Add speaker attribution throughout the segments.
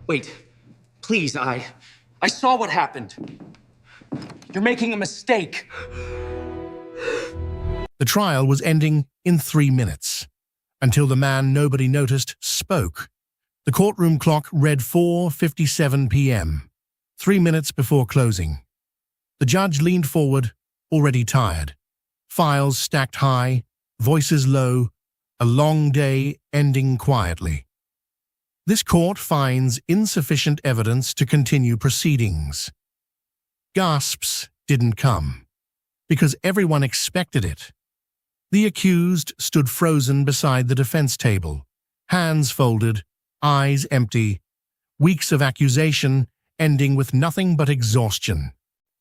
Speaker 1: Wait, please, I saw what happened. You're making a mistake.
Speaker 2: The trial was ending in 3 minutes, until the man nobody noticed spoke. The courtroom clock read 4:57 p.m., 3 minutes before closing. The judge leaned forward, already tired. Files stacked high, voices low, a long day ending quietly. This court finds insufficient evidence to continue proceedings. Gasps didn't come, because everyone expected it. The accused stood frozen beside the defense table, hands folded, eyes empty, weeks of accusation ending with nothing but exhaustion.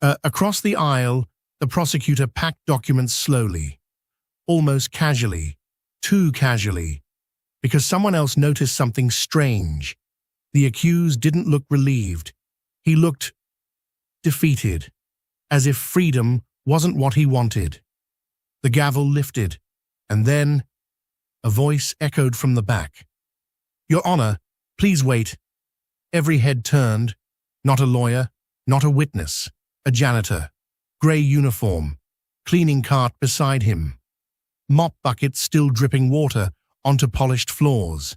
Speaker 2: Across the aisle, the prosecutor packed documents slowly, almost casually, too casually, because someone else noticed something strange. The accused didn't look relieved. He looked defeated, as if freedom wasn't what he wanted. The gavel lifted, and then a voice echoed from the back. "Your Honor, please wait." Every head turned. Not a lawyer, not a witness, a janitor, grey uniform, cleaning cart beside him, mop bucket still dripping water onto polished floors.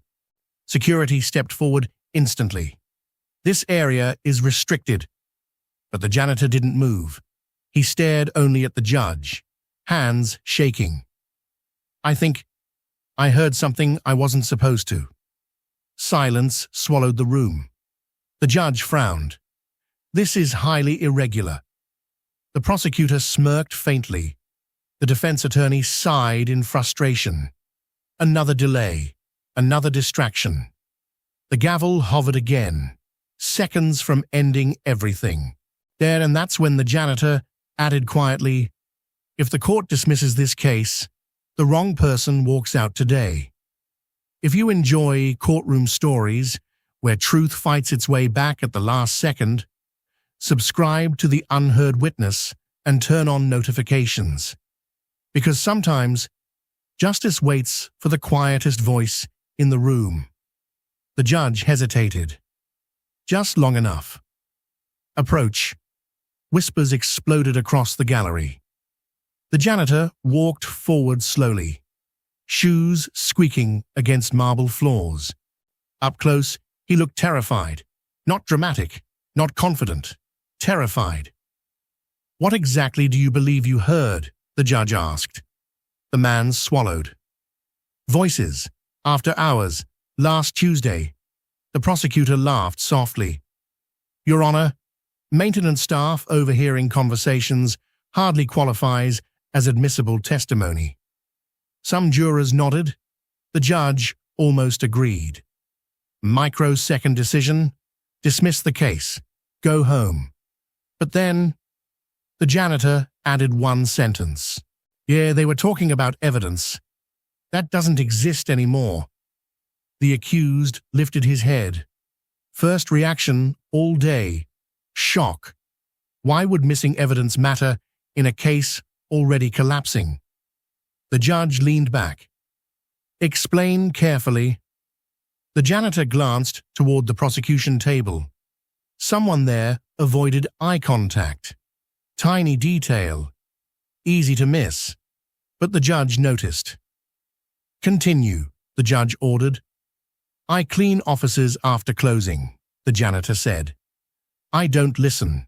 Speaker 2: Security stepped forward instantly. "This area is restricted." But the janitor didn't move. He stared only at the judge, hands shaking. "I think I heard something I wasn't supposed to." Silence swallowed the room. The judge frowned. "This is highly irregular." The prosecutor smirked faintly. The defense attorney sighed in frustration. Another delay, another distraction. The gavel hovered again, seconds from ending everything. And that's when the janitor added quietly, "If the court dismisses this case, the wrong person walks out today." If you enjoy courtroom stories where truth fights its way back at the last second, subscribe to the Unheard Witness and turn on notifications. Because sometimes justice waits for the quietest voice in the room. The judge hesitated. Just long enough. "Approach." Whispers exploded across the gallery. The janitor walked forward slowly, shoes squeaking against marble floors. Up close, he looked terrified. Not dramatic, not confident. Terrified. "What exactly do you believe you heard?" the judge asked. The man swallowed. "Voices. After hours. Last Tuesday." The prosecutor laughed softly. "Your Honor, maintenance staff overhearing conversations hardly qualifies as admissible testimony." Some jurors nodded. The judge almost agreed. Microsecond decision. Dismiss the case. Go home. But then, the janitor added one sentence. "Yeah, they were talking about evidence. That doesn't exist anymore." The accused lifted his head. First reaction all day. Shock. Why would missing evidence matter in a case already collapsing? The judge leaned back. "Explain carefully." The janitor glanced toward the prosecution table. Someone there avoided eye contact. Tiny detail. Easy to miss. But the judge noticed. "Continue," the judge ordered. "I clean offices after closing," the janitor said. "I don't listen.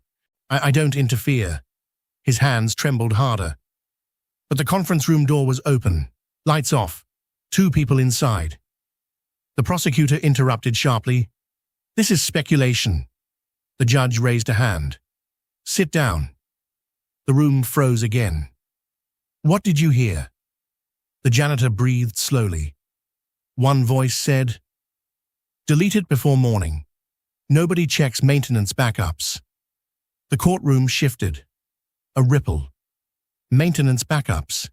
Speaker 2: I don't interfere." His hands trembled harder. But the conference room door was open. Lights off. 2 people inside. The prosecutor interrupted sharply. "This is speculation." The judge raised a hand. "Sit down." The room froze again. "What did you hear?" The janitor breathed slowly. One voice said, "Delete it before morning. Nobody checks maintenance backups." The courtroom shifted. A ripple. Maintenance backups.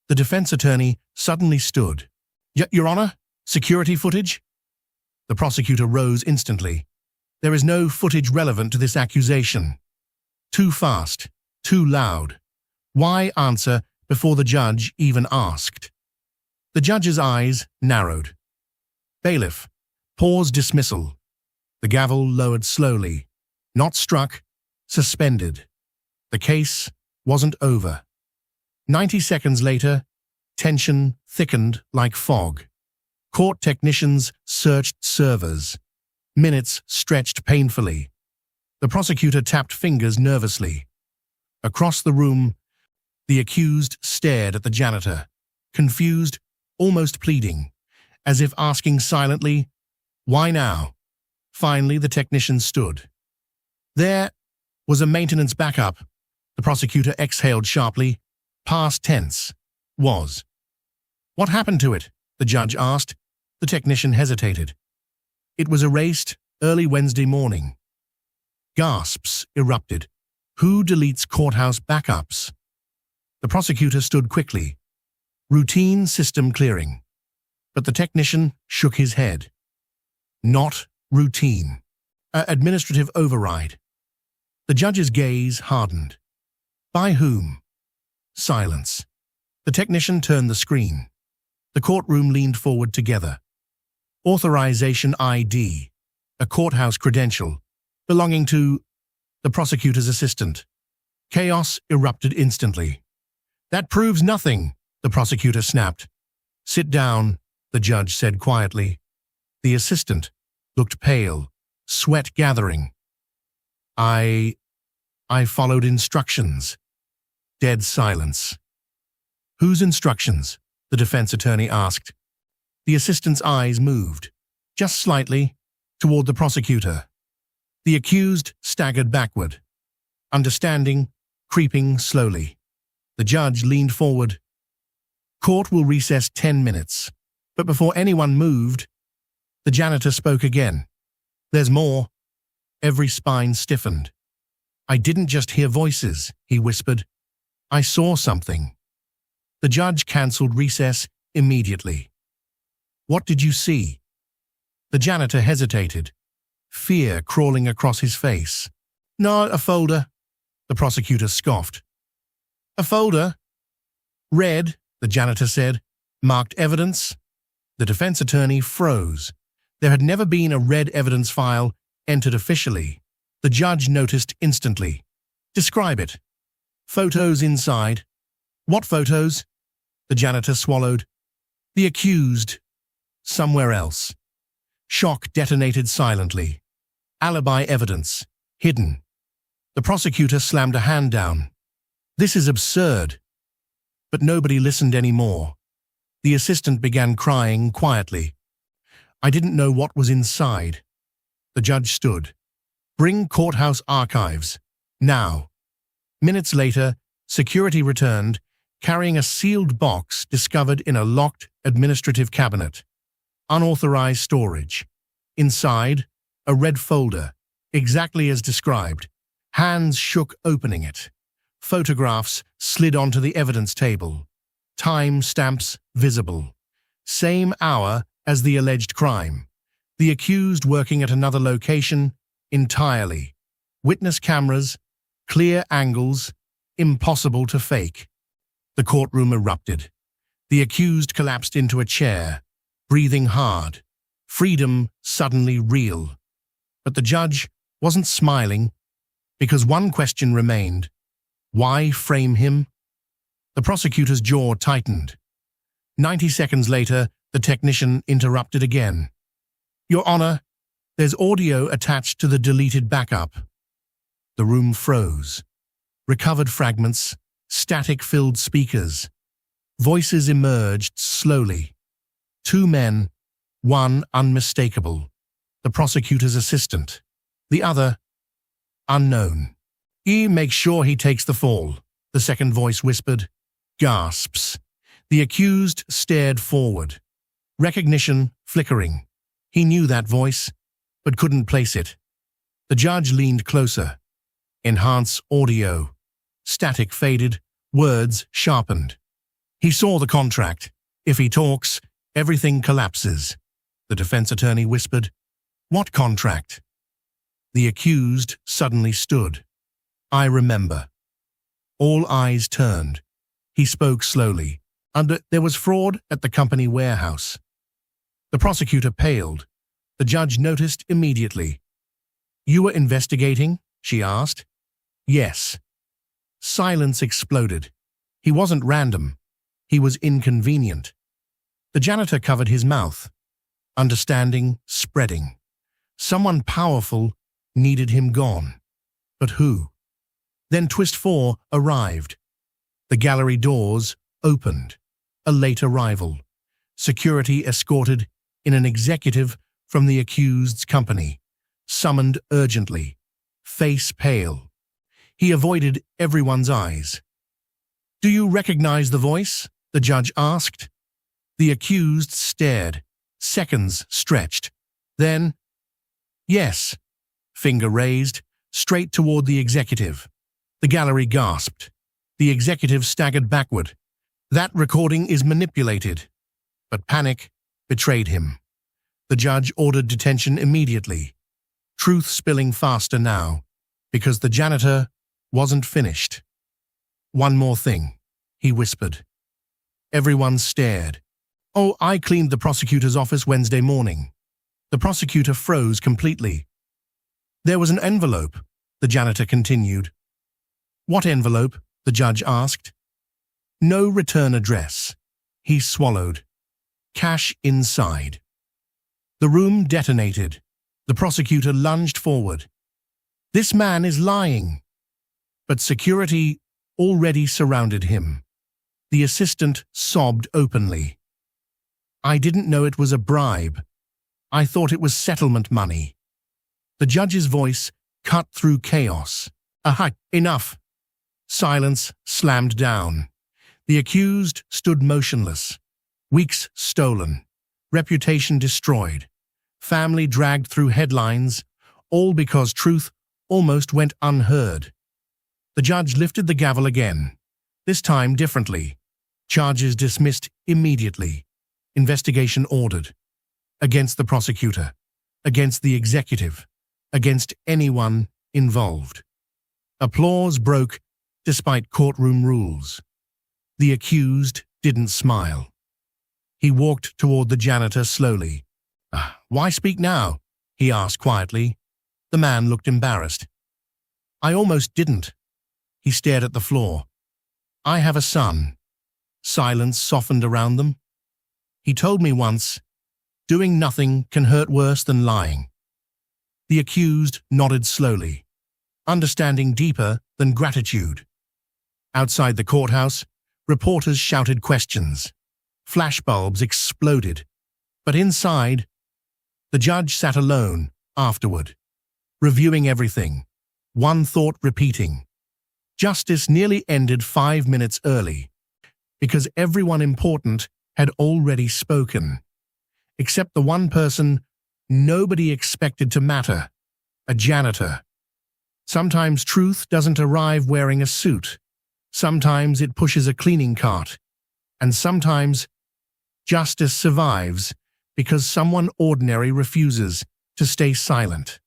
Speaker 2: The defense attorney suddenly stood. Your Honor, security footage?" The prosecutor rose instantly. "There is no footage relevant to this accusation." Too fast, too loud. Why answer before the judge even asked? The judge's eyes narrowed. "Bailiff, pause dismissal." The gavel lowered slowly. Not struck, suspended. The case wasn't over. 90 seconds later, tension thickened like fog. Court technicians searched servers. Minutes stretched painfully. The prosecutor tapped fingers nervously. Across the room, the accused stared at the janitor, confused, almost pleading, as if asking silently, "Why now?" Finally, the technician stood. There was a maintenance backup. The prosecutor exhaled sharply. Past tense. Was. "What happened to it?" the judge asked. The technician hesitated. "It was erased early Wednesday morning." Gasps erupted. Who deletes courthouse backups? The prosecutor stood quickly. Routine system clearing. But the technician shook his head. Not routine. Administrative override. The judge's gaze hardened. By whom? Silence. The technician turned the screen. The courtroom leaned forward together. Authorization ID. A courthouse credential belonging to the prosecutor's assistant. Chaos erupted instantly. "That proves nothing," the prosecutor snapped. "Sit down," the judge said quietly. The assistant looked pale, sweat gathering. I followed instructions." Dead silence. "Whose instructions?" the defense attorney asked. The assistant's eyes moved, just slightly, toward the prosecutor. The accused staggered backward, understanding, creeping slowly. The judge leaned forward. "Court will recess 10 minutes. But before anyone moved, the janitor spoke again. "There's more." Every spine stiffened. "I didn't just hear voices," he whispered. "I saw something." The judge cancelled recess immediately. "What did you see?" The janitor hesitated, fear crawling across his face. "No, a folder," the prosecutor scoffed. "A folder?" "Red," the janitor said. "Marked evidence?" The defense attorney froze. There had never been a red evidence file entered officially. The judge noticed instantly. "Describe it." "Photos inside." "What photos?" The janitor swallowed. "The accused. Somewhere else." Shock detonated silently. "Alibi evidence. Hidden." The prosecutor slammed a hand down. "This is absurd." But nobody listened anymore. The assistant began crying quietly. "I didn't know what was inside." The judge stood. "Bring courthouse archives. Now." Minutes later, security returned, carrying a sealed box discovered in a locked administrative cabinet. Unauthorized storage. Inside, a red folder, exactly as described. Hands shook opening it. Photographs slid onto the evidence table. Time stamps visible. Same hour as the alleged crime. The accused working at another location entirely. Witness cameras, clear angles, impossible to fake. The courtroom erupted. The accused collapsed into a chair, breathing hard. Freedom suddenly real. But the judge wasn't smiling, because one question remained. Why frame him? The prosecutor's jaw tightened. 90 seconds later, the technician interrupted again. "Your Honor, there's audio attached to the deleted backup." The room froze. Recovered fragments, static-filled speakers. Voices emerged slowly. Two men, one unmistakable, the prosecutor's assistant, the other unknown. "Make sure he takes the fall," the second voice whispered. Gasps. The accused stared forward. Recognition flickering. He knew that voice, but couldn't place it. The judge leaned closer. Enhance audio. Static faded, words sharpened. He saw the contract. If he talks, everything collapses. The defense attorney whispered. "What contract?" The accused suddenly stood. "I remember." All eyes turned. He spoke slowly. There was fraud at the company warehouse. The prosecutor paled. The judge noticed immediately. You were investigating? She asked. Yes. Silence exploded. He wasn't random. He was inconvenient. The janitor covered his mouth. Understanding spreading. Someone powerful needed him gone. But who? Then Twist 4 arrived. The gallery doors opened. A late arrival. Security escorted in an executive from the accused's company. Summoned urgently. Face pale. He avoided everyone's eyes. Do you recognize the voice? The judge asked. The accused stared. Seconds stretched. Then, yes. Finger raised, straight toward the executive. The gallery gasped. The executive staggered backward. That recording is manipulated. But panic betrayed him. The judge ordered detention immediately. Truth spilling faster now, because the janitor wasn't finished. One more thing, he whispered. Everyone stared. Oh, I cleaned the prosecutor's office Wednesday morning. The prosecutor froze completely. There was an envelope, the janitor continued. What envelope? The judge asked. No return address. He swallowed. Cash inside. The room detonated. The prosecutor lunged forward. This man is lying. But security already surrounded him. The assistant sobbed openly. I didn't know it was a bribe. I thought it was settlement money. The judge's voice cut through chaos. Aha, enough. Silence slammed down. The accused stood motionless. Weeks stolen. Reputation destroyed. Family dragged through headlines, all because truth almost went unheard. The judge lifted the gavel again, this time differently. Charges dismissed immediately. Investigation ordered. Against the prosecutor. Against the executive. Against anyone involved. Applause broke despite courtroom rules. The accused didn't smile. He walked toward the janitor slowly. Why speak now? He asked quietly. The man looked embarrassed. I almost didn't. He stared at the floor. I have a son. Silence softened around them. He told me once, doing nothing can hurt worse than lying. The accused nodded slowly, understanding deeper than gratitude. Outside the courthouse, reporters shouted questions. Flashbulbs exploded. But inside, the judge sat alone afterward, reviewing everything, one thought repeating. Justice nearly ended 5 minutes early, because everyone important had already spoken, except the one person nobody expected to matter, a janitor. Sometimes truth doesn't arrive wearing a suit. Sometimes it pushes a cleaning cart. And sometimes justice survives because someone ordinary refuses to stay silent.